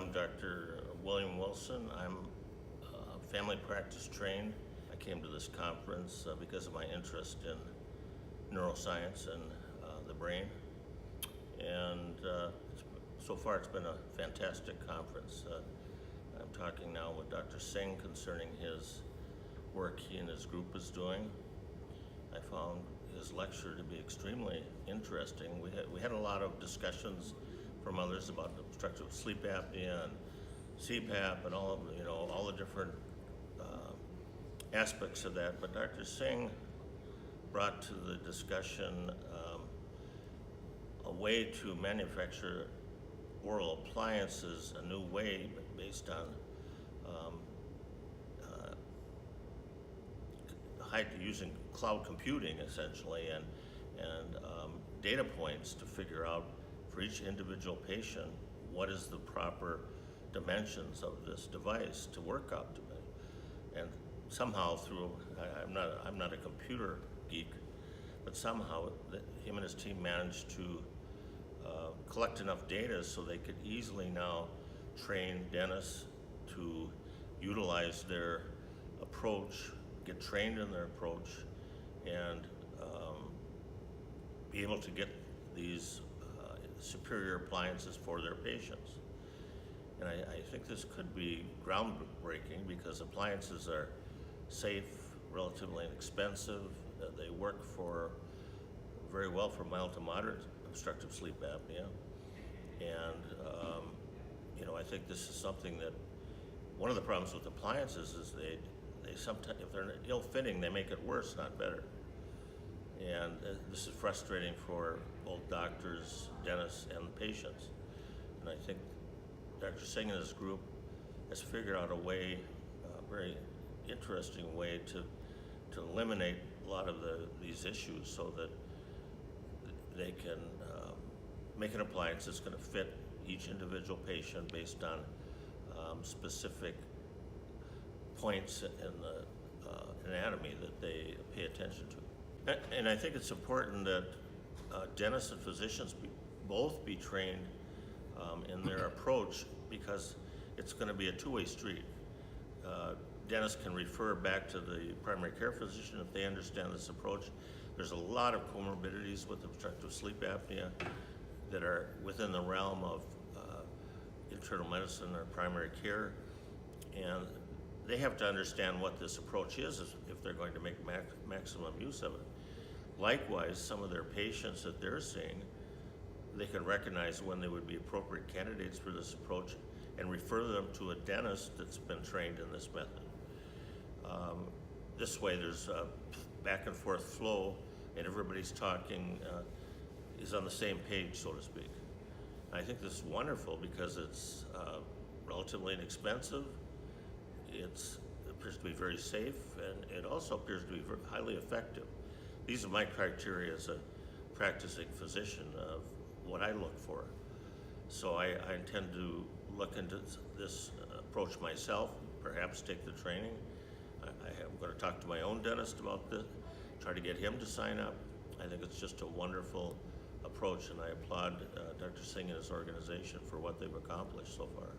I'm Dr. William Wilson. I'm family practice trained. I came to this conference because of my interest in neuroscience and the brain. And so far it's been a fantastic conference. I'm talking now with Dr. Singh concerning his work he and his group is doing. I found his lecture to be extremely interesting. We had a lot of discussions from others about obstructive sleep apnea and CPAP and all the different aspects of that. But Dr. Singh brought to the discussion a way to manufacture oral appliances, a new way based on using cloud computing essentially and data points to figure out for each individual patient what is the proper dimensions of this device to work optimally. And somehow through, I'm not a computer geek, but somehow him and his team managed to collect enough data so they could easily now train dentists to utilize their approach, get trained in their approach, and be able to get these superior appliances for their patients. And I think this could be groundbreaking because appliances are safe, relatively inexpensive. They work very well for mild to moderate obstructive sleep apnea. And I think this is something that one of the problems with appliances is they sometimes, if they're ill-fitting, they make it worse, not better. And this is frustrating for both doctors, dentists, and patients. And I think Dr. Singh and his group has figured out a way, a very interesting way to eliminate a lot of these issues so that they can make an appliance that's going to fit each individual patient based on specific points in the anatomy that they pay attention to. And I think it's important that dentists and physicians both be trained in their approach because it's going to be a two-way street. Dentists can refer back to the primary care physician if they understand this approach. There's a lot of comorbidities with obstructive sleep apnea that are within the realm of internal medicine or primary care, and they have to understand what this approach is if they're going to make maximum use of it. Likewise, some of their patients that they're seeing, they can recognize when they would be appropriate candidates for this approach and refer them to a dentist that's been trained in this method. This way there's a back and forth flow and everybody's talking, is on the same page, so to speak. I think this is wonderful because it's relatively inexpensive, it appears to be very safe, and it also appears to be highly effective. These are my criteria as a practicing physician of what I look for. So I intend to look into this approach myself, perhaps take the training. I'm going to talk to my own dentist about this, try to get him to sign up. I think it's just a wonderful approach, and I applaud Dr. Singh and his organization for what they've accomplished so far.